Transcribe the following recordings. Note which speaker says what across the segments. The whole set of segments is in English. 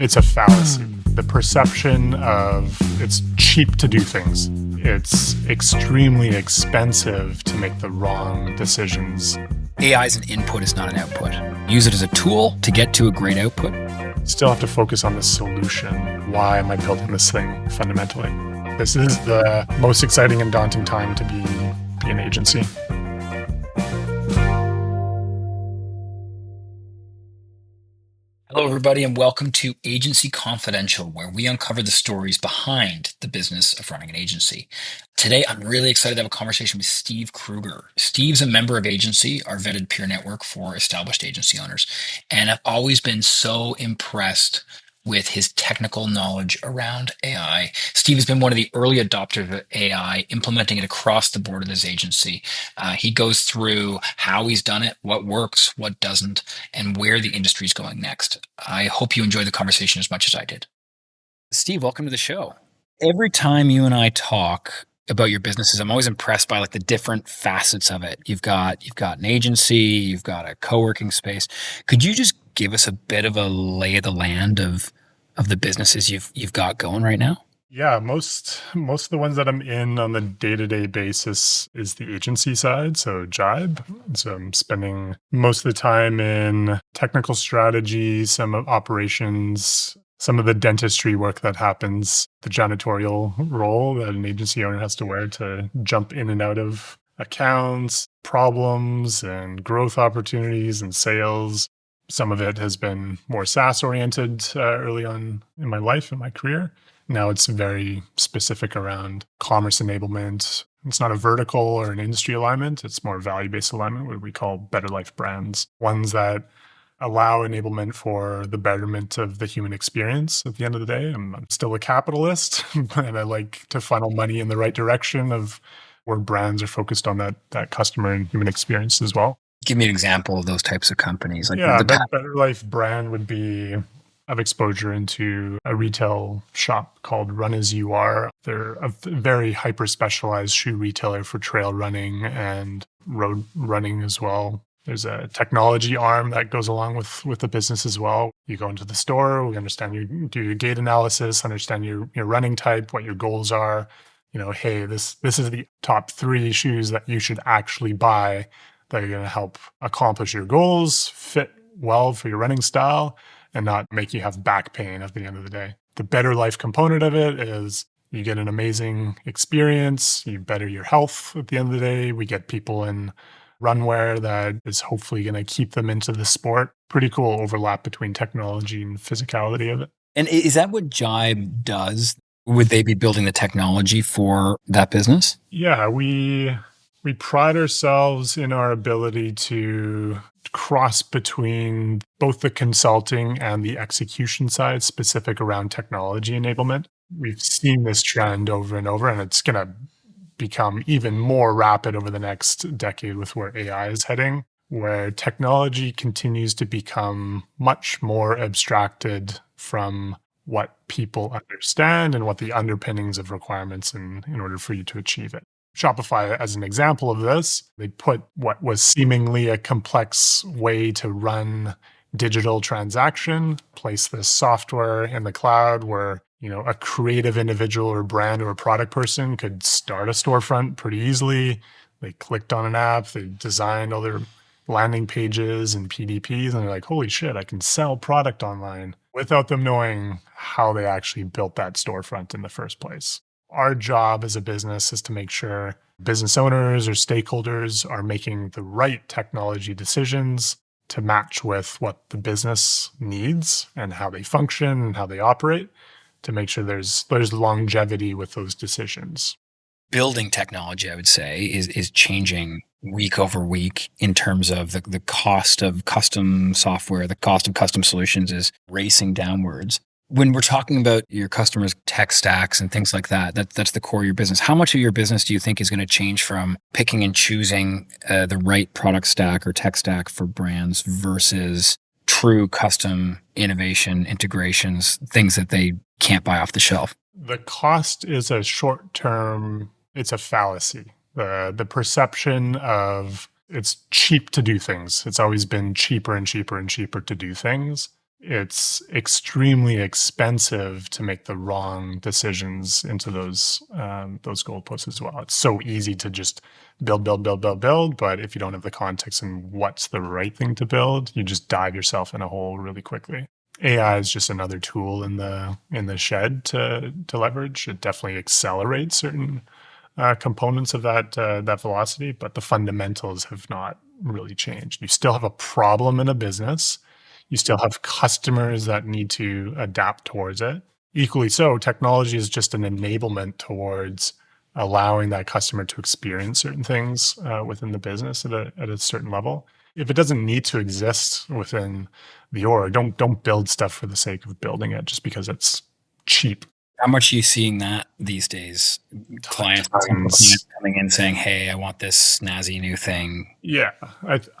Speaker 1: It's a fallacy. The perception of it's cheap to do things. It's extremely expensive to make the wrong decisions.
Speaker 2: AI is an input, it's not an output. Use it as a tool to get to a great output.
Speaker 1: Still have to focus on the solution. Why am I building this thing fundamentally? This is the most exciting and daunting time to be an agency.
Speaker 2: Hello, everybody, and welcome to Agency Confidential, where we uncover the stories behind the business of running an agency. Today, I'm really excited to have a conversation with Steve Krueger. Steve's a member of Agency, our vetted peer network for established agency owners, and I've always been so impressed with his technical knowledge around AI. Steve has been one of the early adopters of AI, implementing it across the board of his agency. He goes through how he's done it, what works, what doesn't, and where the industry is going next. I hope you enjoy the conversation as much as I did. Steve, welcome to the show. Every time you and I talk about your businesses, I'm always impressed by like the different facets of it. You've got an agency, you've got a co-working space. Could you just give us a bit of a lay of the land of the businesses you've got going right now?
Speaker 1: Yeah, most of the ones that I'm in on the day-to-day basis is the agency side, so Jive. So I'm spending most of the time in technical strategy, some of operations, some of the dentistry work that happens, the janitorial role that an agency owner has to wear to jump in and out of accounts, problems, and growth opportunities and sales. Some of it has been more SaaS oriented early on in my life and my career. Now it's very specific around commerce enablement. It's not a vertical or an industry alignment. It's more value-based alignment, what we call better life brands, ones that allow enablement for the betterment of the human experience at the end of the day. I'm still a capitalist, and I like to funnel money in the right direction of where brands are focused on that customer and human experience as well.
Speaker 2: Give me an example of those types of companies. Like
Speaker 1: Yeah, Better Life brand would be of exposure into a retail shop called Run As You Are. They're a very hyper specialized shoe retailer for trail running and road running as well. There's a technology arm that goes along with the business as well. You go into the store, we understand you do your gait analysis, understand your running type, what your goals are. You know, hey, this is the top 3 shoes that you should actually buy that are going to help accomplish your goals, fit well for your running style, and not make you have back pain at the end of the day. The better life component of it is you get an amazing experience, you better your health at the end of the day. We get people in runwear that is hopefully going to keep them into the sport. Pretty cool overlap between technology and physicality of it.
Speaker 2: And is that what Jive does? Would they be building the technology for that business?
Speaker 1: Yeah, we pride ourselves in our ability to cross between both the consulting and the execution side, specific around technology enablement. We've seen this trend over and over, and it's going to become even more rapid over the next decade with where AI is heading, where technology continues to become much more abstracted from what people understand and what the underpinnings of requirements in order for you to achieve it. Shopify, as an example of this, they put what was seemingly a complex way to run digital transaction, place this software in the cloud where, you know, a creative individual or brand or a product person could start a storefront pretty easily. They clicked on an app, they designed all their landing pages and PDPs, and they're like, holy shit, I can sell product online without them knowing how they actually built that storefront in the first place. Our job as a business is to make sure business owners or stakeholders are making the right technology decisions to match with what the business needs and how they function and how they operate, to make sure there's longevity with those decisions.
Speaker 2: Building technology, I would say, is changing week over week in terms of the cost of custom software, the cost of custom solutions is racing downwards. When we're talking about your customers' tech stacks and things like that's the core of your business. How much of your business do you think is going to change from picking and choosing the right product stack or tech stack for brands versus true custom innovation, integrations, things that they can't buy off the shelf?
Speaker 1: The cost is a short-term, it's a fallacy. The perception of it's cheap to do things. It's always been cheaper and cheaper and cheaper to do things. it's extremely expensive to make the wrong decisions into those goalposts as well. It's so easy to just build, but if you don't have the context and what's the right thing to build, you just dive yourself in a hole really quickly. AI is just another tool in the shed to leverage. It definitely accelerates certain components of that velocity, but the fundamentals have not really changed. You still have a problem in a business. You still have customers that need to adapt towards it. Equally so, technology is just an enablement towards allowing that customer to experience certain things within the business at a certain level. If it doesn't need to exist within the org, don't build stuff for the sake of building it just because it's cheap.
Speaker 2: How much are you seeing that these days? Clients coming in saying, "Hey, I want this snazzy new thing."
Speaker 1: Yeah,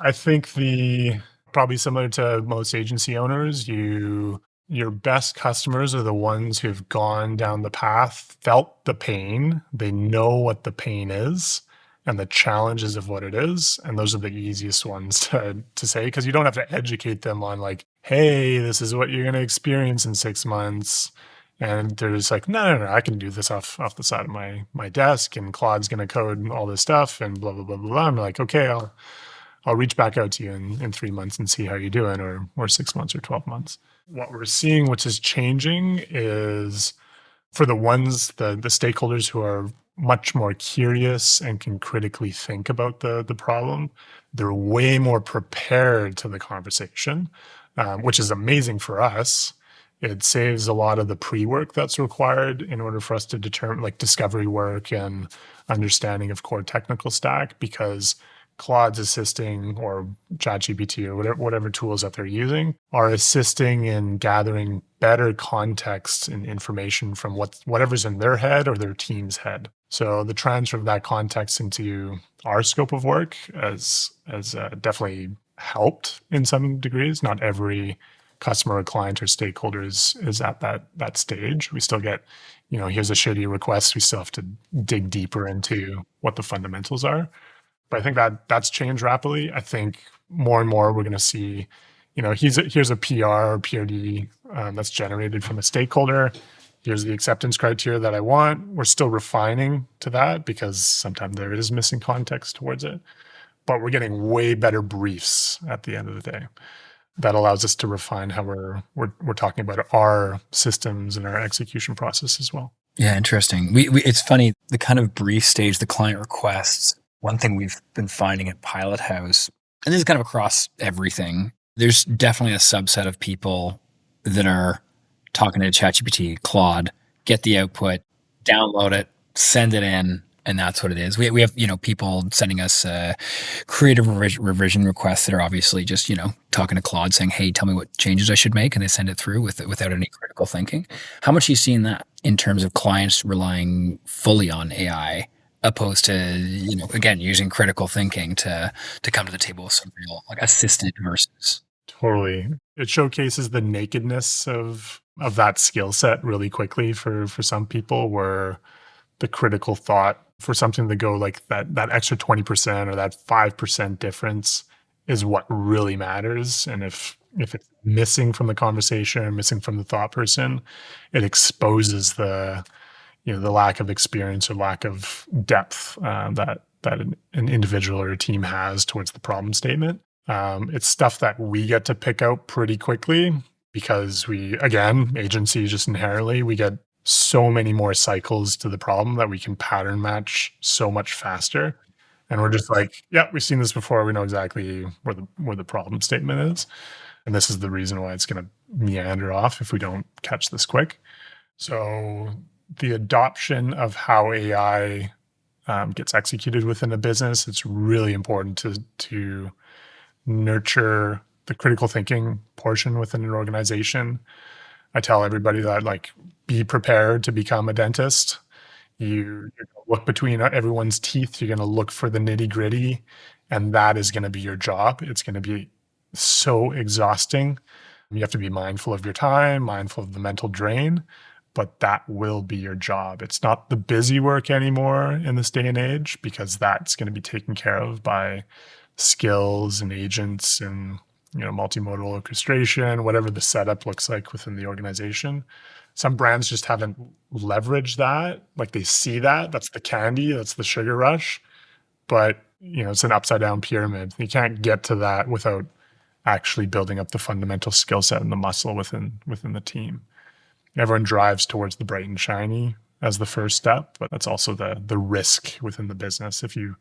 Speaker 1: I think the probably similar to most agency owners, your best customers are the ones who've gone down the path, felt the pain, they know what the pain is and the challenges of what it is, and those are the easiest ones to say because you don't have to educate them on like, hey, this is what you're going to experience in 6 months. And they're just like, no, I can do this off the side of my desk, and Claude's going to code all this stuff, and blah blah blah blah blah. I'm like, okay, I'll reach back out to you in 3 months and see how you're doing, or 6 months or 12 months. What we're seeing, which is changing, is for the stakeholders who are much more curious and can critically think about the problem, they're way more prepared to the conversation, which is amazing for us. It saves a lot of the pre-work that's required in order for us to determine like discovery work and understanding of core technical stack, because Claude's assisting, or ChatGPT, or whatever tools that they're using are assisting in gathering better context and information from whatever's in their head or their team's head. So the transfer of that context into our scope of work has definitely helped in some degrees. Not every customer or client or stakeholder is at that stage. We still get, here's a shitty request. We still have to dig deeper into what the fundamentals are. But I think that's changed rapidly. I think more and more we're going to see, here's a PR or PRD that's generated from a stakeholder. Here's the acceptance criteria that I want. We're still refining to that because sometimes there is missing context towards it. But we're getting way better briefs at the end of the day. That allows us to refine how we're talking about our systems and our execution process as well.
Speaker 2: Yeah, interesting. It's funny, the kind of brief stage, the client requests. One thing we've been finding at Pilot House, and this is kind of across everything, there's definitely a subset of people that are talking to ChatGPT, Claude, get the output, download it, send it in, and that's what it is. We have, people sending us creative revision requests that are obviously just, talking to Claude saying, hey, tell me what changes I should make, and they send it through without any critical thinking. How much are you seeing that in terms of clients relying fully on AI, opposed to, again, using critical thinking to come to the table with some real like assistant versus?
Speaker 1: Totally. It showcases the nakedness of that skill set really quickly for some people, where the critical thought for something to go like that extra 20% or that 5% difference is what really matters. And if it's missing from the conversation or missing from the thought person, it exposes the lack of experience or lack of depth that an individual or a team has towards the problem statement. It's stuff that we get to pick out pretty quickly because agency just inherently, we get so many more cycles to the problem that we can pattern match so much faster. And we're just like, yeah, we've seen this before. We know exactly where the problem statement is. And this is the reason why it's going to meander off if we don't catch this quick. So the adoption of how AI gets executed within a business, it's really important to nurture the critical thinking portion within an organization. I tell everybody that, like, be prepared to become a dentist. You're going to look between everyone's teeth. You're going to look for the nitty gritty, and that is going to be your job. It's going to be so exhausting. You have to be mindful of your time, mindful of the mental drain, but that will be your job. It's not the busy work anymore in this day and age, because that's going to be taken care of by skills and agents and multimodal orchestration, whatever the setup looks like within the organization. Some brands just haven't leveraged that. Like they see that, that's the candy, that's the sugar rush, but it's an upside down pyramid. You can't get to that without actually building up the fundamental skill set and the muscle within the team. Everyone drives towards the bright and shiny as the first step, but that's also the risk within the business. If you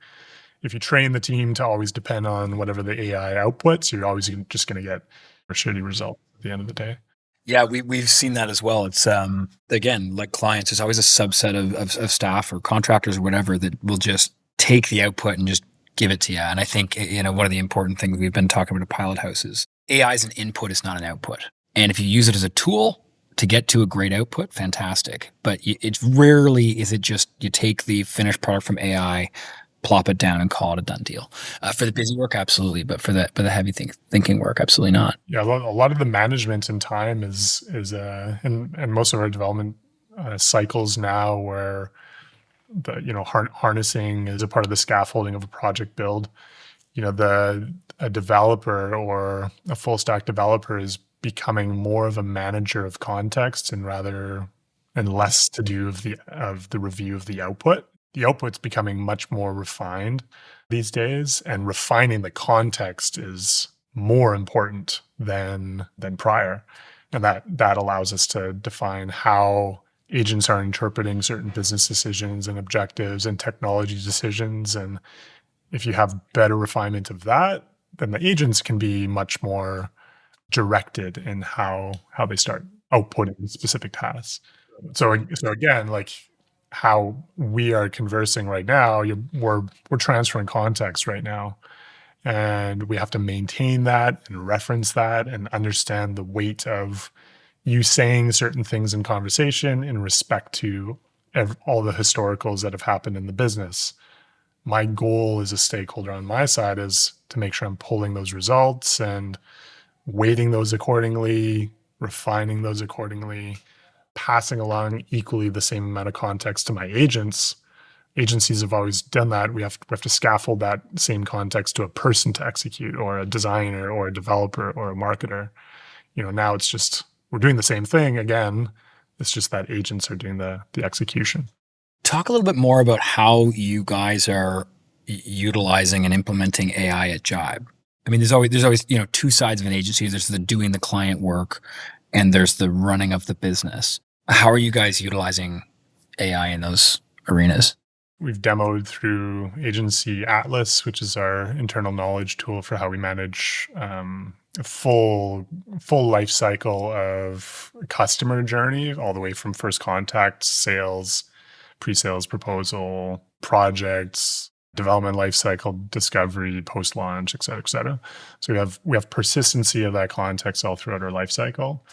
Speaker 1: train the team to always depend on whatever the AI outputs, you're always just going to get a shitty result at the end of the day.
Speaker 3: Yeah, we've seen that as well. It's again, like clients, there's always a subset of staff or contractors or whatever that will just take the output and just give it to you. And I think one of the important things we've been talking about at Pilot House is AI is an input, it's not an output. And if you use it as a tool to get to a great output, fantastic. But it's rarely is it just you take the finished product from AI, plop it down and call it a done deal. For the busy work, absolutely. But for the heavy thinking work, absolutely not.
Speaker 1: Yeah, a lot of the management and time is and most of our development cycles now where the harnessing is a part of the scaffolding of a project build. A developer or a full stack developer is becoming more of a manager of context and less to do of the review of the output. The output's becoming much more refined these days, and refining the context is more important than prior. And that allows us to define how agents are interpreting certain business decisions and objectives and technology decisions. And if you have better refinement of that, then the agents can be much more directed in how they start outputting specific tasks. So again, like how we are conversing right now, we're transferring context right now, and we have to maintain that and reference that and understand the weight of you saying certain things in conversation in respect to all the historicals that have happened in the business. My goal as a stakeholder on my side is to make sure I'm pulling those results and weighting those accordingly, refining those accordingly, passing along equally the same amount of context to my agents. Agencies have always done that. We have to scaffold that same context to a person to execute, or a designer or a developer or a marketer. Now it's just we're doing the same thing again. It's just that agents are doing the execution.
Speaker 3: Talk a little bit more about how you guys are utilizing and implementing AI at Jive. I mean, there's always two sides of an agency. There's the doing the client work, and there's the running of the business. How are you guys utilizing AI in those arenas?
Speaker 1: We've demoed through Agency Atlas, which is our internal knowledge tool for how we manage a full life cycle of customer journey, all the way from first contact, sales, pre-sales proposal, projects, development life cycle, discovery, post-launch, et cetera, et cetera. So we have persistency of that context all throughout our life cycle.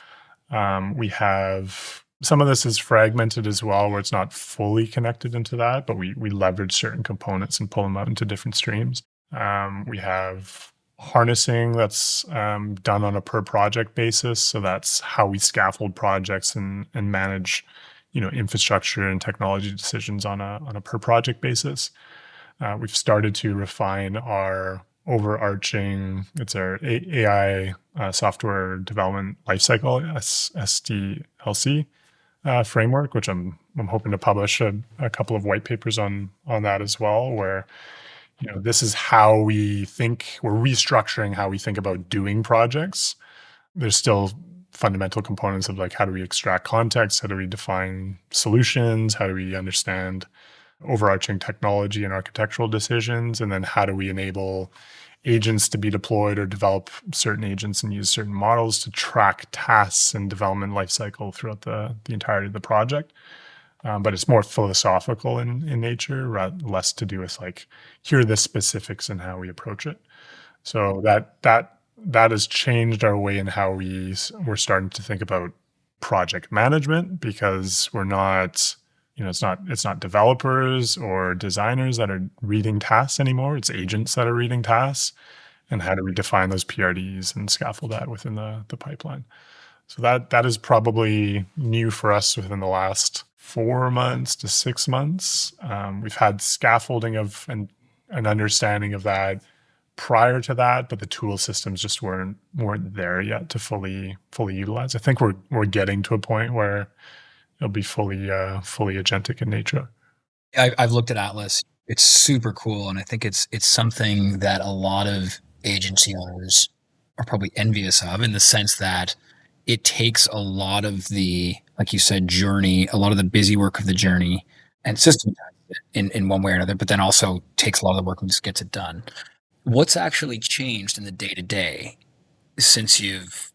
Speaker 1: We have some of this is fragmented as well, where it's not fully connected into that, but we leverage certain components and pull them out into different streams. We have harnessing that's done on a per project basis. So that's how we scaffold projects and manage, infrastructure and technology decisions on a per project basis. We've started to refine our overarching, it's our AI software development lifecycle, SDLC framework, which I'm hoping to publish a couple of white papers on that as well, where this is how we think, we're restructuring how we think about doing projects. There's still fundamental components of like, how do we extract context? How do we define solutions? How do we understand overarching technology and architectural decisions? And then how do we enable agents to be deployed or develop certain agents and use certain models to track tasks and development lifecycle throughout the entirety of the project? But it's more philosophical in nature, less to do with like, here are the specifics and how we approach it. So that has changed our way in how we're starting to think about project management, because we're not, it's not developers or designers that are reading tasks anymore. It's agents that are reading tasks. And how do we define those PRDs and scaffold that within the pipeline? So that is probably new for us within the last 4 months to 6 months. We've had scaffolding of an understanding of that prior to that, but the tool systems just weren't there yet to fully utilize. I think we're getting to a point where it'll be fully agentic in nature.
Speaker 3: I've looked at Atlas. It's super cool, and I think it's something that a lot of agency owners are probably envious of, in the sense that it takes a lot of the, like you said, journey, a lot of the busy work of the journey, and systematizes it in one way or another, but then also takes a lot of the work and just gets it done. What's actually changed in the day to day since you've,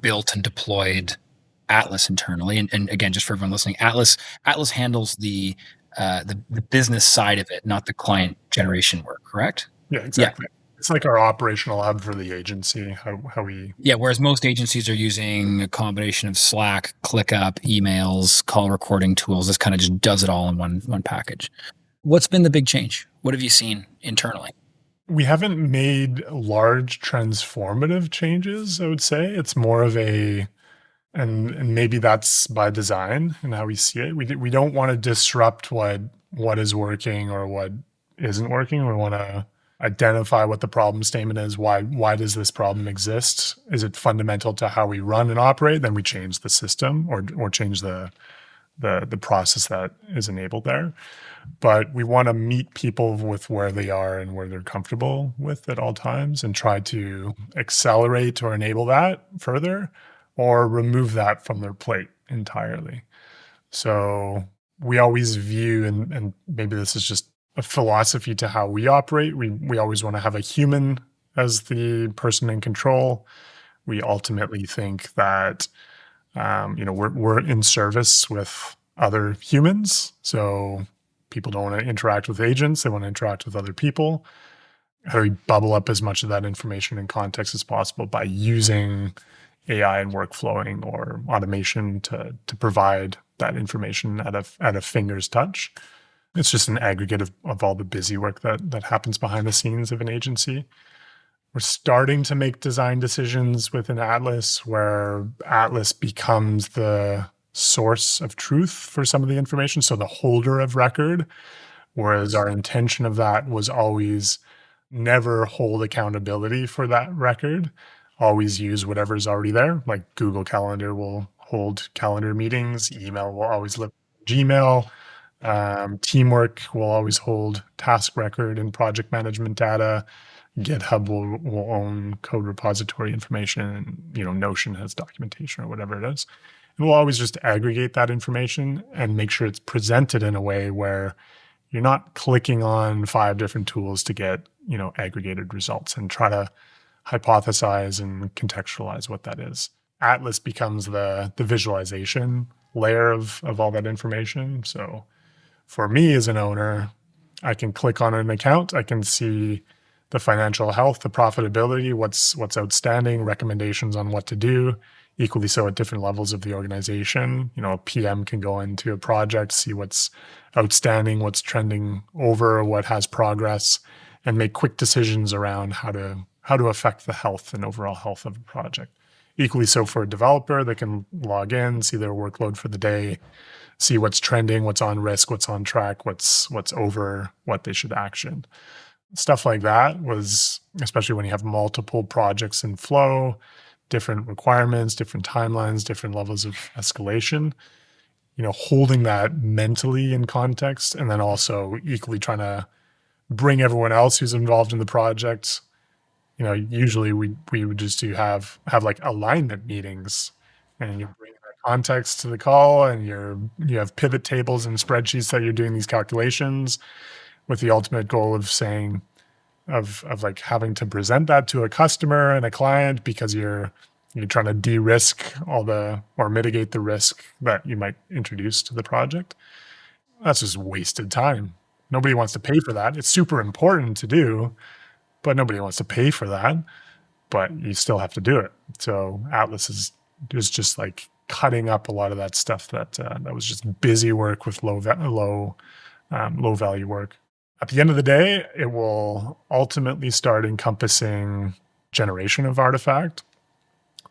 Speaker 3: built and deployed Atlas internally? And again, just for everyone listening, Atlas handles the business side of it, not the client generation work, correct?
Speaker 1: Yeah, exactly. It's like our operational hub for the agency. How we
Speaker 3: Whereas most agencies are using a combination of Slack, ClickUp, emails, call recording tools. This kind of just does it all in one package. What's been the big change? What have you seen internally?
Speaker 1: we haven't made large transformative changes, I would say. It's more of a and maybe that's by design and how we see it. We don't want to disrupt what is working or what isn't working. We want to identify what the problem statement is. Why does this problem exist? Is it fundamental to how we run and operate? Then we change the system or change the process that is enabled there. But we want to meet people with where they are and where they're comfortable with at all times, and try to accelerate or enable that further, or remove that from their plate entirely. So we always view, and maybe this is just a philosophy to how we operate, we always want to have a human as the person in control. We ultimately think that we're in service with other humans. So people don't want to interact with agents, they want to interact with other people. How do we bubble up as much of that information and context as possible by using AI and workflowing or automation to provide that information at a finger's touch? It's just an aggregate of all the busy work that happens behind the scenes of an agency. We're starting to make design decisions within Atlas where Atlas becomes the source of truth for some of the information, so the holder of record, whereas our intention of that was always never hold accountability for that record, always use whatever's already there. Like Google Calendar will hold calendar meetings, email will always live Gmail, teamwork will always hold task record and project management data. GitHub will own code repository information, and Notion has documentation or whatever it is. And we'll always just aggregate that information and make sure it's presented in a way where you're not clicking on 5 different tools to get, aggregated results, and try to hypothesize and contextualize what that is. Atlas becomes the visualization layer of all that information. So for me as an owner, I can click on an account, I can see the financial health, the profitability, what's outstanding, recommendations on what to do. Equally so at different levels of the organization. A PM can go into a project, see what's outstanding, what's trending over, what has progress, and make quick decisions around how to affect the health and overall health of a project. Equally so for a developer, they can log in, see their workload for the day, see what's trending, what's on risk, what's on track, what's over, what they should action. Stuff like that was, especially when you have multiple projects in flow, different requirements, different timelines, different levels of escalation, holding that mentally in context, and then also equally trying to bring everyone else who's involved in the project. Usually we would just have like alignment meetings, and you bring that context to the call, and you have pivot tables and spreadsheets that you're doing these calculations with the ultimate goal of saying, of like having to present that to a customer and a client, because you're trying to de-risk or mitigate the risk that you might introduce to the project. That's just wasted time. Nobody wants to pay for that. It's super important to do, but nobody wants to pay for that. But you still have to do it. So Atlas is just like cutting up a lot of that stuff that was just busy work with low value work. At the end of the day, it will ultimately start encompassing generation of artifact.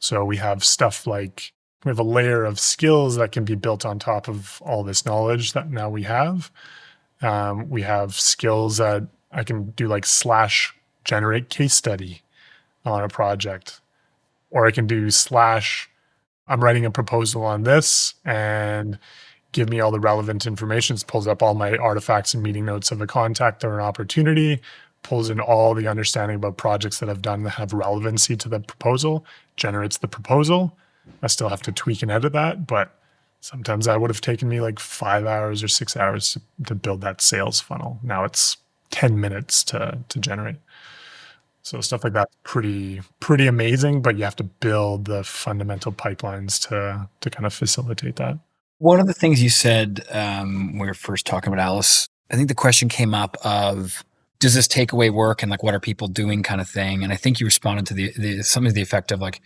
Speaker 1: So we have stuff like, we have a layer of skills that can be built on top of all this knowledge that now we have. We have skills that I can do like slash generate case study on a project. Or I can do slash, I'm writing a proposal on this and give me all the relevant information. It pulls up all my artifacts and meeting notes of a contact or an opportunity, pulls in all the understanding about projects that I've done that have relevancy to the proposal, generates the proposal. I still have to tweak and edit that, but sometimes that would have taken me like 5 hours or 6 hours to build that sales funnel. Now it's 10 minutes to generate. So stuff like that's pretty amazing, but you have to build the fundamental pipelines to kind of facilitate that.
Speaker 3: One of the things you said when we were first talking about Alice, I think the question came up of, does this take away work and like what are people doing kind of thing? And I think you responded to the something to the effect of like,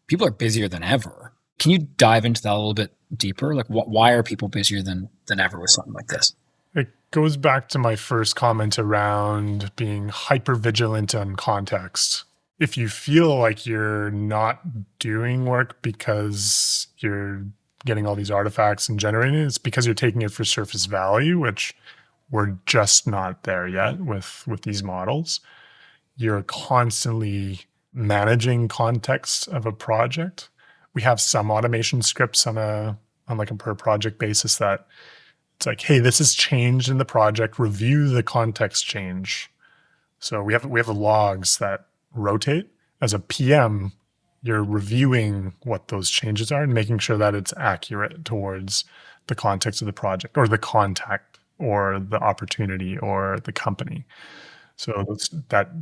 Speaker 3: people are busier than ever. Can you dive into that a little bit deeper? Like why are people busier than ever with something like this?
Speaker 1: It goes back to my first comment around being hyper vigilant on context. If you feel like you're not doing work because you're getting all these artifacts and generating it, it's because you're taking it for surface value, which we're just not there yet with these models. You're constantly managing context of a project. We have some automation scripts on like a per project basis that it's like, hey, this has changed in the project, review the context change. So we have the logs that rotate. As a PM, you're reviewing what those changes are and making sure that it's accurate towards the context of the project or the contact or the opportunity or the company. So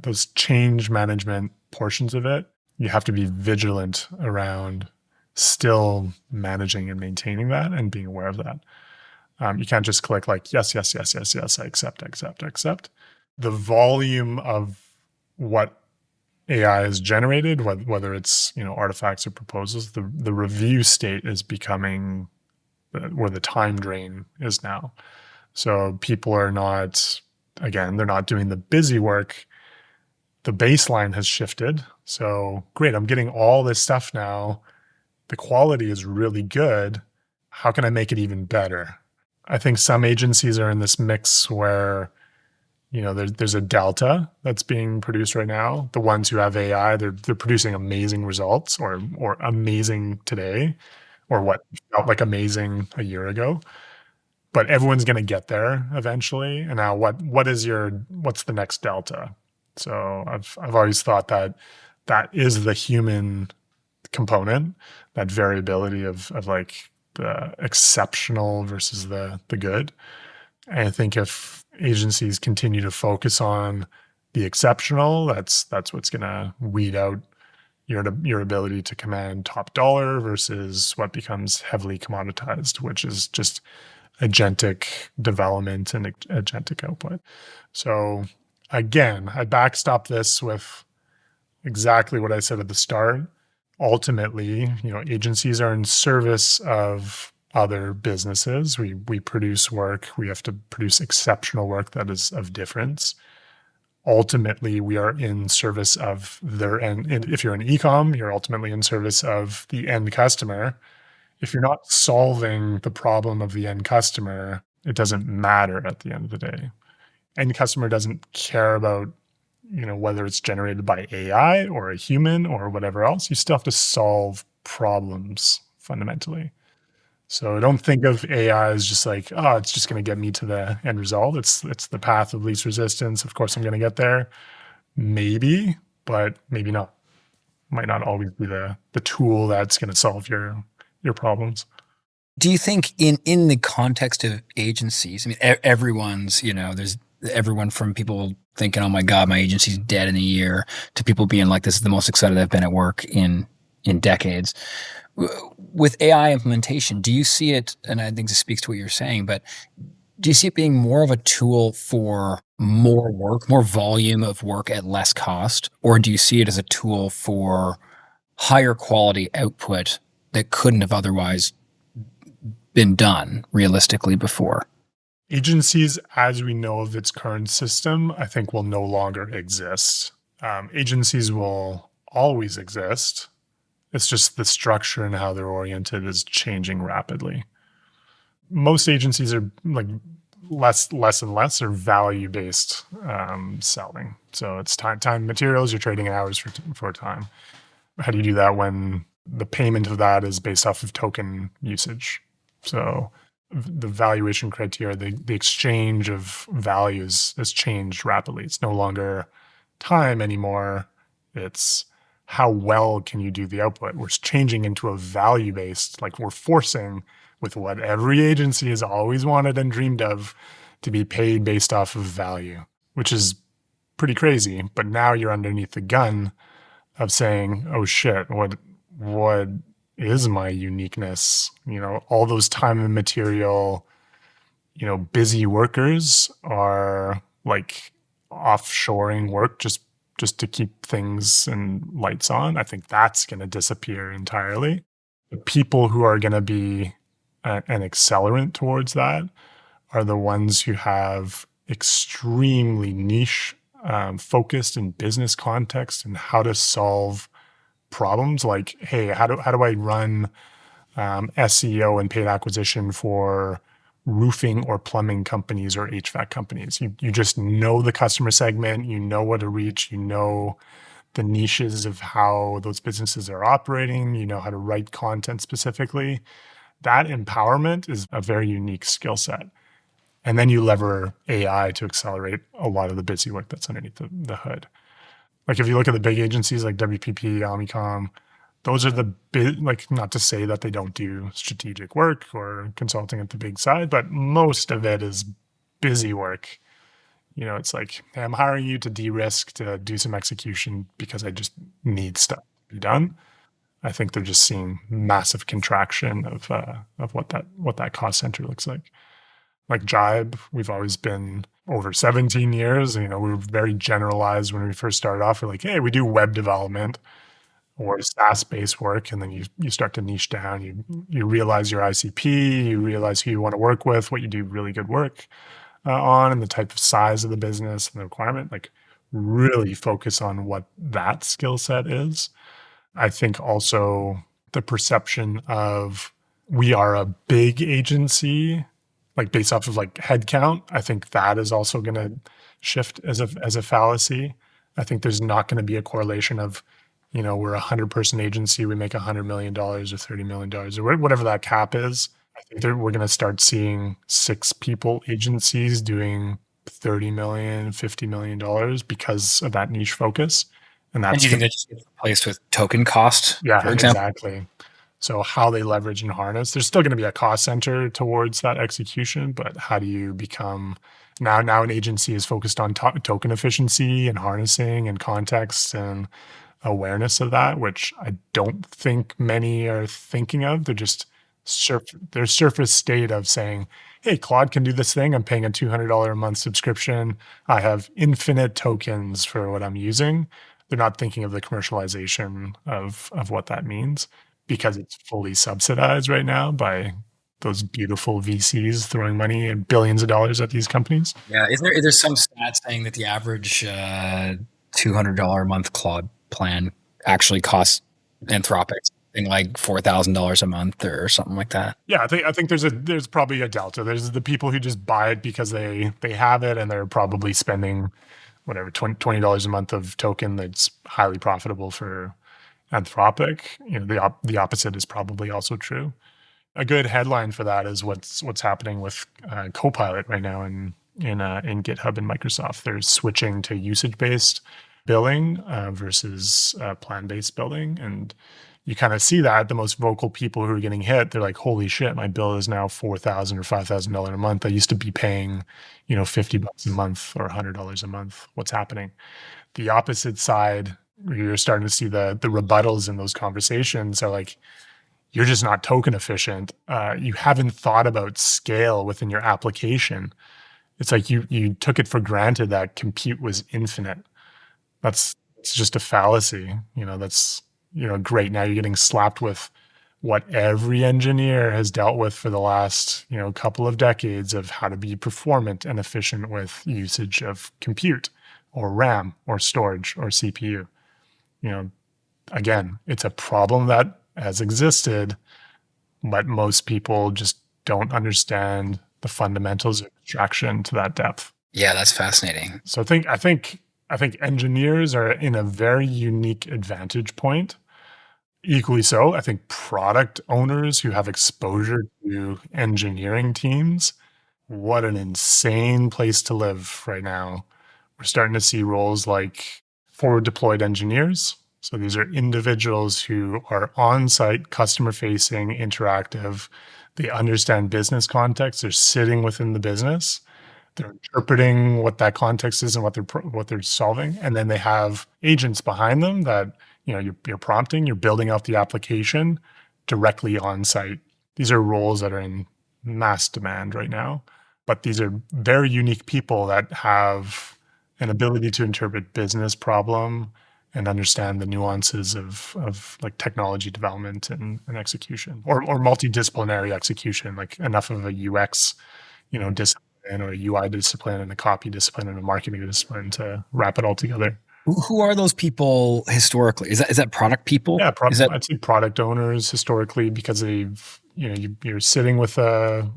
Speaker 1: those change management portions of it, you have to be vigilant around still managing and maintaining that and being aware of that. You can't just click like, yes, yes, yes, yes, yes, I accept. The volume of what AI has generated, whether it's artifacts or proposals, the review state is becoming where the time drain is now. So people are not, again, they're not doing the busy work. The baseline has shifted. So great, I'm getting all this stuff now. The quality is really good. How can I make it even better? I think some agencies are in this mix where there's a delta that's being produced right now. The ones who have AI, they're producing amazing results or amazing today, or what felt like amazing a year ago. But everyone's going to get there eventually. And now what's the next delta? So I've always thought that is the human component, that variability of like the exceptional versus the good. And I think if agencies continue to focus on the exceptional, that's what's going to weed out your ability to command top dollar versus what becomes heavily commoditized, which is just agentic development and agentic output. So again, I backstop this with exactly what I said at the start. Ultimately, agencies are in service of other businesses. We produce work. We have to produce exceptional work that is of difference. Ultimately, we are in service of their end. If you're an e-com, you're ultimately in service of the end customer. If you're not solving the problem of the end customer, it doesn't matter at the end of the day. End customer doesn't care about whether it's generated by AI or a human or whatever else. You still have to solve problems fundamentally. So don't think of AI as just like, oh, it's just going to get me to the end result. It's the path of least resistance. Of course, I'm going to get there. Maybe, but maybe not. Might not always be the tool that's going to solve your problems.
Speaker 3: Do you think in the context of agencies, I mean, everyone's, there's everyone from people thinking, oh my God, my agency's dead in a year, to people being like, this is the most excited I've been at work in decades. With AI implementation, do you see it, and I think this speaks to what you're saying, but do you see it being more of a tool for more work, more volume of work at less cost? Or do you see it as a tool for higher quality output that couldn't have otherwise been done realistically before?
Speaker 1: Agencies, as we know of its current system, I think will no longer exist. Agencies will always exist. It's just the structure and how they're oriented is changing rapidly. Most agencies are like less and less are value based selling. So it's time materials. You're trading hours for time. How do you do that when the payment of that is based off of token usage? So the valuation criteria, the exchange of values has changed rapidly. It's no longer time anymore. It's how well can you do the output? We're changing into a value based, like we're forcing with what every agency has always wanted and dreamed of to be paid based off of value, which is pretty crazy. But now you're underneath the gun of saying, oh shit, what is my uniqueness? All those time and material, busy workers are like offshoring work just to keep things and lights on. I think that's going to disappear entirely. The people who are going to be an accelerant towards that are the ones who have extremely niche focused in business context and how to solve problems. Like, hey, how do I run SEO and paid acquisition for roofing or plumbing companies or HVAC companies? You just know the customer segment, you know what to reach, you know the niches of how those businesses are operating, you know how to write content specifically. That empowerment is a very unique skill set. And then you lever AI to accelerate a lot of the busy work that's underneath the hood. Like if you look at the big agencies like WPP, Omnicom, those are the big, like not to say that they don't do strategic work or consulting at the big side, but most of it is busy work. It's like, hey, I'm hiring you to de-risk, to do some execution because I just need stuff to be done. I think they're just seeing massive contraction of what that cost center looks like. Like Jive, we've always been over 17 years. We were very generalized when we first started off. We're like, hey, we do web development or SaaS-based work, and then you start to niche down. You realize your ICP, you realize who you want to work with, what you do really good work on, and the type of size of the business and the requirement. Like really focus on what that skill set is. I think also the perception of we are a big agency, like based off of like headcount, I think that is also going to shift as a fallacy. I think there's not going to be a correlation of, we're a 100-person agency, we make $100 million or $30 million or whatever that cap is. I think we're going to start seeing 6-people agencies doing $30 million, $50 million because of that niche focus. And
Speaker 3: do you think that just gets replaced with token cost, for example?
Speaker 1: Exactly. So how they leverage and harness, there's still going to be a cost center towards that execution, but how do you become now an agency is focused on token efficiency and harnessing and context and awareness of that, which I don't think many are thinking of. They're just their surface state of saying, hey, Claude can do this thing. I'm paying a $200 a month subscription. I have infinite tokens for what I'm using. They're not thinking of the commercialization of what that means, because it's fully subsidized right now by those beautiful VCs throwing money and billions of dollars at these companies.
Speaker 3: Yeah. Is there some stat saying that the average $200 a month Claude plan actually costs Anthropic something like $4,000 a month or something like that?
Speaker 1: Yeah, I think there's probably a delta. There's the people who just buy it because they have it and they're probably spending whatever $20 a month of token that's highly profitable for Anthropic. The opposite is probably also true. A good headline for that is what's happening with Copilot right now in GitHub and Microsoft. They're switching to usage-based billing versus plan-based billing, and you kind of see that the most vocal people who are getting hit, they're like, "Holy shit, my bill is now $4,000 or $5,000 a month. I used to be paying, $50 a month or $100 a month. What's happening?" The opposite side, you're starting to see the rebuttals in those conversations are like, you're just not token efficient. You haven't thought about scale within your application. It's like you took it for granted that compute was infinite. It's just a fallacy. That's great. Now you're getting slapped with what every engineer has dealt with for the last couple of decades of how to be performant and efficient with usage of compute or RAM or storage or CPU. Again, it's a problem that has existed, but most people just don't understand the fundamentals of abstraction to that depth.
Speaker 3: Yeah, that's fascinating.
Speaker 1: So I think engineers are in a very unique advantage point. Equally so, I think product owners who have exposure to engineering teams, what an insane place to live right now. We're starting to see roles like forward deployed engineers. So these are individuals who are on site, customer facing, interactive. They understand business context. They're sitting within the business. They're interpreting what that context is and what they're solving, and then they have agents behind them that you're prompting. You're building out the application directly on site. These are roles that are in mass demand right now, but these are very unique people that have an ability to interpret business problem and understand the nuances of like technology development and execution, or multidisciplinary execution, like enough of a UX, discipline or a UI discipline and a copy discipline and a marketing discipline to wrap it all together.
Speaker 3: Who are those people historically? Is that product people?
Speaker 1: Yeah,
Speaker 3: Is that
Speaker 1: I'd say product owners historically, because they've you're sitting with a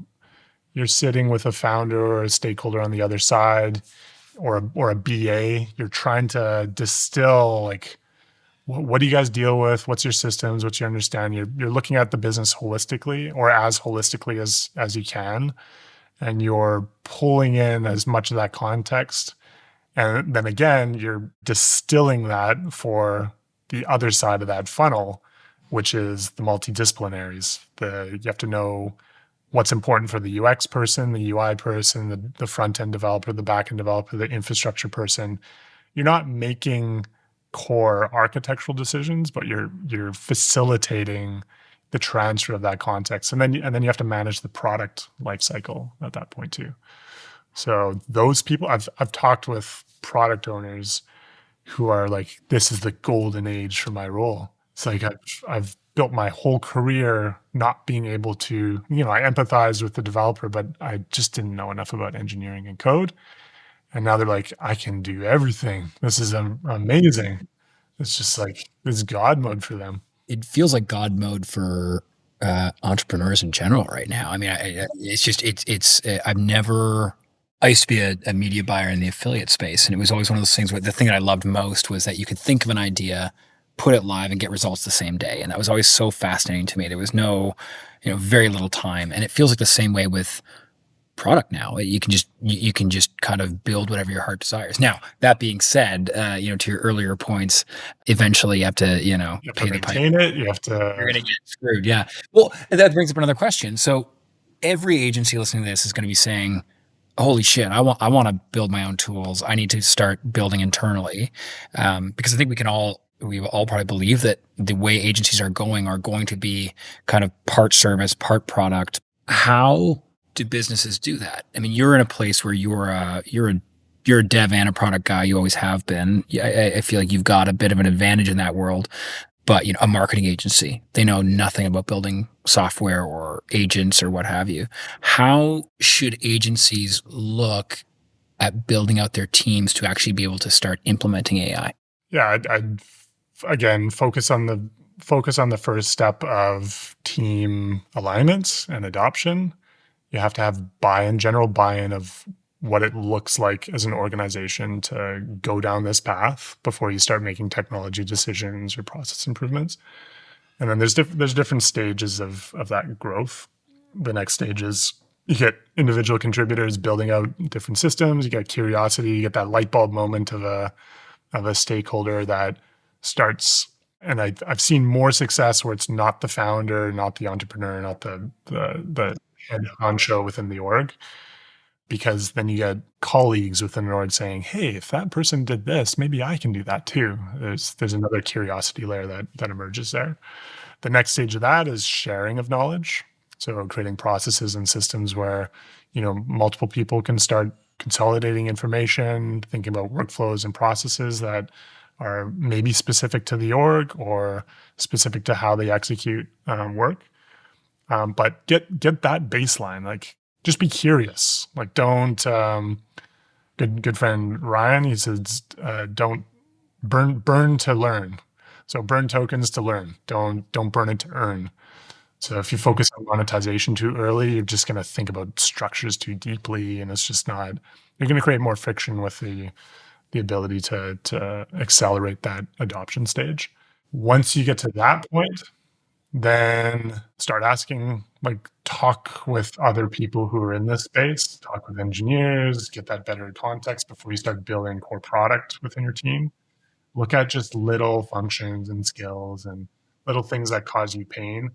Speaker 1: founder or a stakeholder on the other side, or a BA. You're trying to distill, like, what do you guys deal with? What's your systems? What's your understanding? You're looking at the business holistically, or as holistically as you can, and you're pulling in as much of that context. And then again, you're distilling that for the other side of that funnel, which is the multidisciplinaries. You have to know what's important for the UX person, the UI person, the front-end developer, the back-end developer, the infrastructure person. You're not making core architectural decisions, but you're facilitating the transfer of that context. And then you have to manage the product lifecycle at that point too. So those people, I've talked with product owners who are like, this is the golden age for my role. It's like I've built my whole career not being able to, I empathized with the developer, but I just didn't know enough about engineering and code. And now they're like, I can do everything. This is amazing. It's just like this God mode for them.
Speaker 3: It feels like God mode for entrepreneurs in general right now. I mean, I used to be a media buyer in the affiliate space, and it was always one of those things where the thing that I loved most was that you could think of an idea, put it live, and get results the same day. And that was always so fascinating to me. There was no, very little time. And it feels like the same way with product now. You can just kind of build whatever your heart desires. Now, that being said, to your earlier points, eventually you have to,
Speaker 1: You have
Speaker 3: pay
Speaker 1: to
Speaker 3: the piper.
Speaker 1: maintain it. You have
Speaker 3: You're
Speaker 1: to.
Speaker 3: going to get screwed. Yeah. Well, that brings up another question. So every agency listening to this is going to be saying, holy shit, I want to build my own tools. I need to start building internally. Because I think we all probably believe that the way agencies are going to be kind of part service, part product. How do businesses do that? I mean, you're in a place where you're a dev and a product guy. You always have been. I feel like you've got a bit of an advantage in that world. But a marketing agency, they know nothing about building software or agents or what have you. How should agencies look at building out their teams to actually be able to start implementing AI?
Speaker 1: Yeah, I'd again focus on the first step of team alignment and adoption. You have to have general buy-in of what it looks like as an organization to go down this path before you start making technology decisions or process improvements. And then there's different stages of that growth. The next stage is you get individual contributors building out different systems. You get curiosity. You get that light bulb moment of a stakeholder that starts. And I've seen more success where it's not the founder, not the entrepreneur, not the head honcho within the org, because then you get colleagues within an org saying, hey, if that person did this, maybe I can do that too. There's another curiosity layer that emerges there. The next stage of that is sharing of knowledge. So creating processes and systems where, multiple people can start consolidating information, thinking about workflows and processes that are maybe specific to the org or specific to how they execute work. But get that baseline, like, just be curious. Like, don't, good friend Ryan, he says, don't burn to learn. So burn tokens to learn. Don't burn it to earn. So if you focus on monetization too early, you're just going to think about structures too deeply, and it's just not. You're going to create more friction with the ability to accelerate that adoption stage. Once you get to that point, then start asking, like, talk with other people who are in this space, talk with engineers, get that better context before you start building core product within your team. Look at just little functions and skills and little things that cause you pain,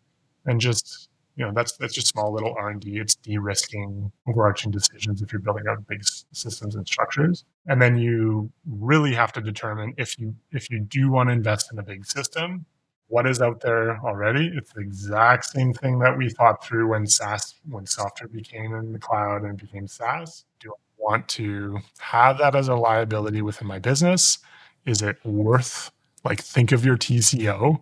Speaker 1: and just, that's just small little R&D. It's de-risking overarching decisions if you're building out big systems and structures. And then you really have to determine, if you do want to invest in a big system, what is out there already. It's the exact same thing that we thought through when software became in the cloud and became SaaS. Do I want to have that as a liability within my business? Is it worth, like, think of your TCO.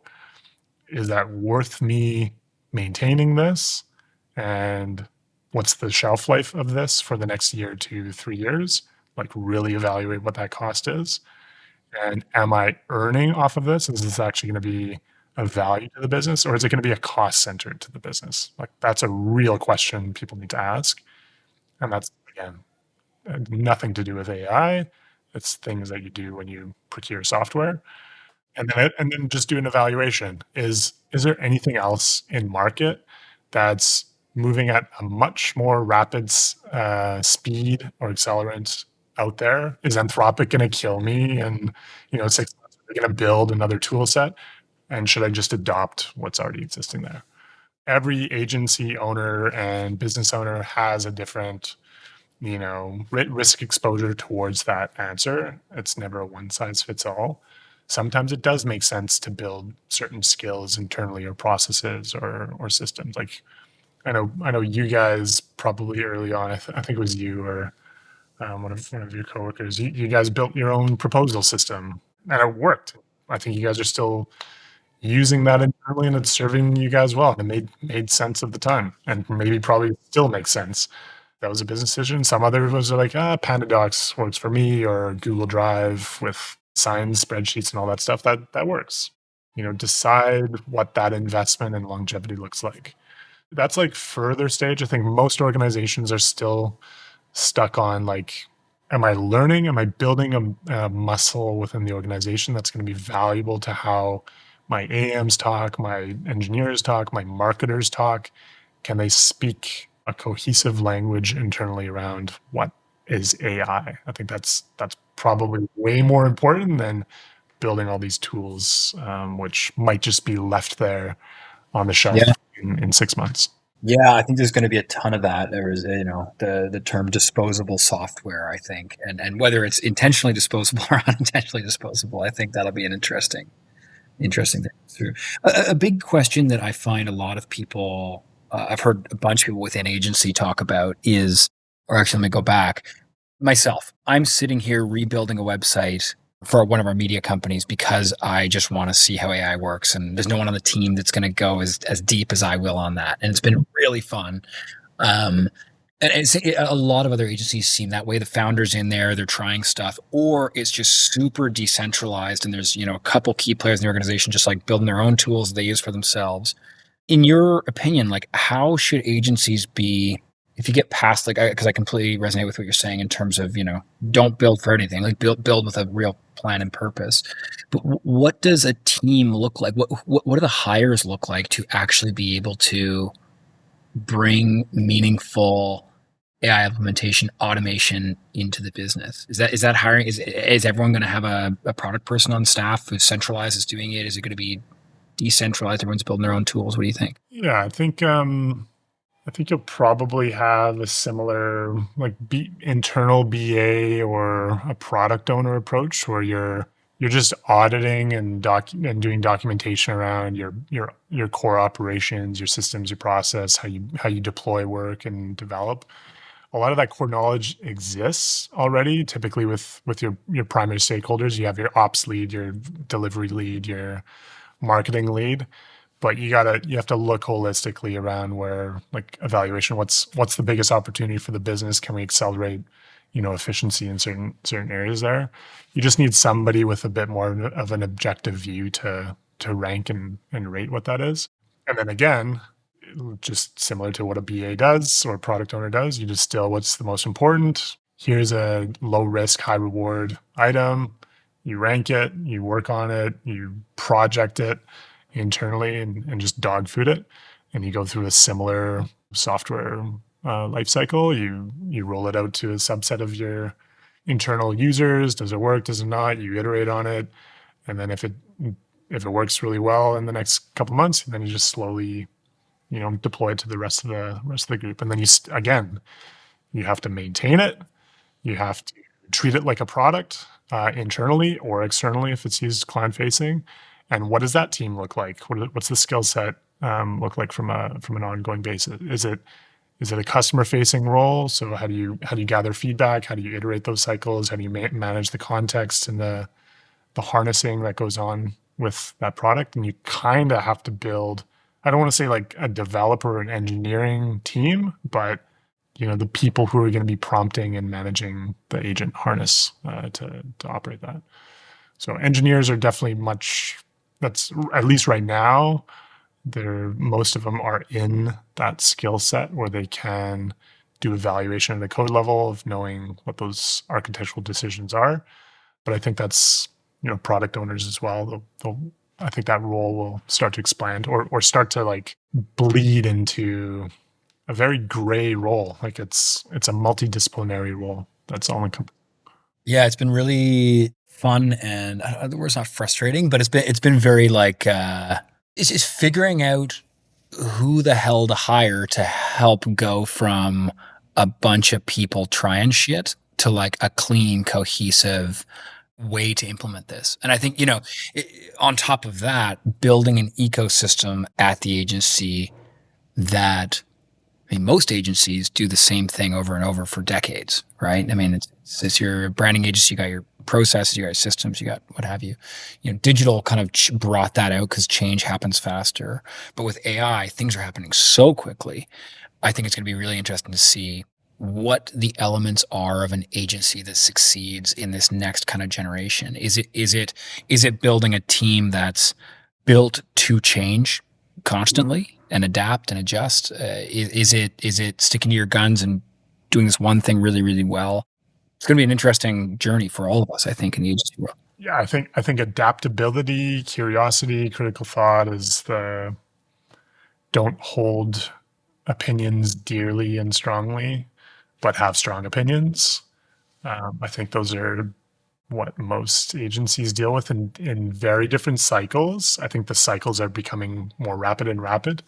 Speaker 1: Is that worth me maintaining this? And what's the shelf life of this for the next year to 3 years? Like, really evaluate what that cost is. And am I earning off of this? Is this actually going to be a value to the business, or is it going to be a cost center to the business? Like, that's a real question people need to ask. And that's, again, nothing to do with AI. It's things that you do when you procure software. And then just do an evaluation. Is there anything else in market that's moving at a much more rapid speed or accelerant out there? Is Anthropic going to kill me? And 6 months, are they going to build another tool set? And should I just adopt what's already existing there? Every agency owner and business owner has a different risk exposure towards that answer. It's never a one size fits all. Sometimes it does make sense to build certain skills internally, or processes, or systems. Like, I know you guys probably early on, I think it was you or one of your coworkers, you guys built your own proposal system, and it worked. I think you guys are still using that internally, and it's serving you guys well. And it made sense at the time, and maybe probably still makes sense. That was a business decision. Some others are like, PandaDocs works for me, or Google Drive with signed spreadsheets and all that stuff. That works. Decide what that investment and longevity looks like. That's like further stage. I think most organizations are still stuck on, like, am I learning? Am I building a muscle within the organization that's going to be valuable to how my AMs talk, my engineers talk, my marketers talk? Can they speak a cohesive language internally around what is AI? I think that's probably way more important than building all these tools, which might just be left there on the shelf
Speaker 3: Yeah.
Speaker 1: in 6 months.
Speaker 3: Yeah, I think there's going to be a ton of that. There is, the term disposable software, I think, and whether it's intentionally disposable or unintentionally disposable, I think that'll be an interesting thing through. A big question that I find a lot of people, I've heard a bunch of people within agency talk about is, or actually, let me go back. Myself, I'm sitting here rebuilding a website for one of our media companies because I just want to see how AI works. And there's no one on the team that's going to go as deep as I will on that. And it's been really fun. And a lot of other agencies seem that way. The founders in there, they're trying stuff, or it's just super decentralized. And there's, a couple key players in the organization just like building their own tools they use for themselves. In your opinion, like, how should agencies be, if you get past, like, because I completely resonate with what you're saying in terms of, don't build for anything, like build with a real plan and purpose. But what does a team look like? What do the hires look like to actually be able to bring meaningful AI implementation automation into the business? Is that hiring? Is everyone going to have a product person on staff who's centralized is doing it? Is it going to be decentralized? Everyone's building their own tools. What do you think?
Speaker 1: Yeah, I think you'll probably have a similar, like, internal BA or a product owner approach, where you're just auditing and doing documentation around your core operations, your systems, your process, how you deploy work and develop. A lot of that core knowledge exists already. Typically with your primary stakeholders, you have your ops lead, your delivery lead, your marketing lead. But you have to look holistically around where, like, evaluation, what's the biggest opportunity for the business? Can we accelerate, efficiency in certain areas there? You just need somebody with a bit more of an objective view to rank and rate what that is. And then again, just similar to what a BA does or a product owner does. You distill what's the most important. Here's a low risk, high reward item. You rank it, you work on it, you project it internally and just dog food it. And you go through a similar software life cycle. You roll it out to a subset of your internal users. Does it work? Does it not? You iterate on it. And then if it works really well in the next couple of months, then you just slowly, deploy it to the rest of the group. And then again, you have to maintain it. You have to treat it like a product internally or externally if it's used client facing. And what does that team look like? What's the skill set look like from an ongoing basis? Is it a customer facing role? So how do you gather feedback? How do you iterate those cycles? How do you manage the context and the harnessing that goes on with that product? And you kind of have to build, I don't want to say like a developer or an engineering team, but the people who are going to be prompting and managing the agent harness to operate that. So engineers are definitely that's at least right now, most of them are in that skill set where they can do evaluation at the code level of knowing what those architectural decisions are. But I think that's, product owners as well. I think that role will start to expand or start to like bleed into a very gray role. Like it's a multidisciplinary role. That's all encompassing.
Speaker 3: Yeah, it's been really fun, and the word's not frustrating, but it's been very like it's just figuring out who the hell to hire to help go from a bunch of people trying shit to like a clean, cohesive way to implement this. And I think, on top of that, building an ecosystem at the agency that, most agencies do the same thing over and over for decades, right? It's your branding agency, you got your processes, you got your systems, you got what have you. Digital kind of brought that out because change happens faster. But with AI, things are happening so quickly. I think it's going to be really interesting to see what the elements are of an agency that succeeds in this next kind of generation. Is it building a team that's built to change constantly and adapt and adjust? Is it sticking to your guns and doing this one thing really, really well? It's going to be an interesting journey for all of us, I think, in the agency world.
Speaker 1: Yeah, I think adaptability, curiosity, critical thought is don't hold opinions dearly and strongly, but have strong opinions. I think those are what most agencies deal with in very different cycles. I think the cycles are becoming more rapid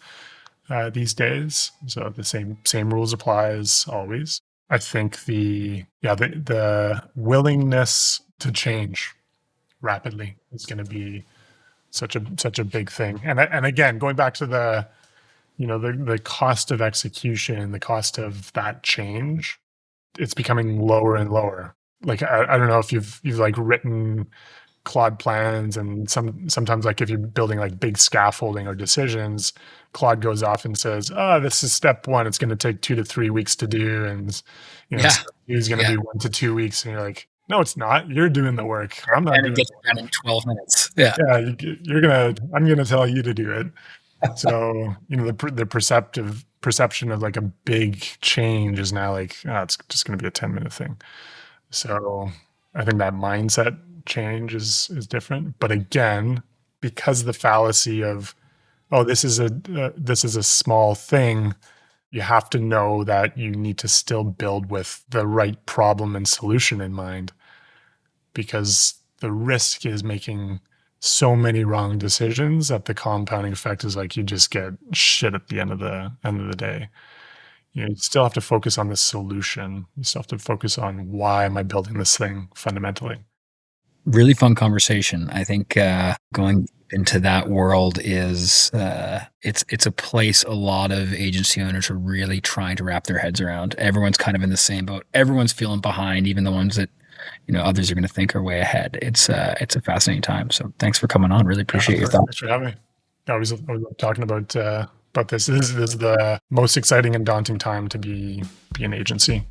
Speaker 1: these days. So the same rules apply as always. I think the willingness to change rapidly is going to be such a big thing. And again, going back to the cost of execution, the cost of that change, it's becoming lower and lower. Like I don't know if you've like written Claude plans, and sometimes like if you're building like big scaffolding or decisions, Claude goes off and says, "Oh, this is step 1. It's going to take 2 to 3 weeks to do," and step 2 is going to be 1 to 2 weeks, and you're like, "No, it's not. You're doing the work. I'm not."
Speaker 3: And it gets done in 12 minutes. Yeah.
Speaker 1: Yeah, I'm gonna tell you to do it. So the perception of like a big change is now like, it's just going to be a 10-minute thing. So I think that mindset change is different. But again, because the fallacy of, this is a small thing, you have to know that you need to still build with the right problem and solution in mind, because the risk is making so many wrong decisions that the compounding effect is like you just get shit at the end of the day. You still have to focus on the solution. You still have to focus on, why am I building this thing fundamentally?
Speaker 3: Really fun conversation. I think going into that world is it's a place a lot of agency owners are really trying to wrap their heads around. Everyone's kind of in the same boat. Everyone's feeling behind, even the ones that others are going to think are way ahead. It's a fascinating time. So thanks for coming on. Really appreciate your thoughts.
Speaker 1: Thanks for having me. I always love talking about this. This is the most exciting and daunting time to be an agency.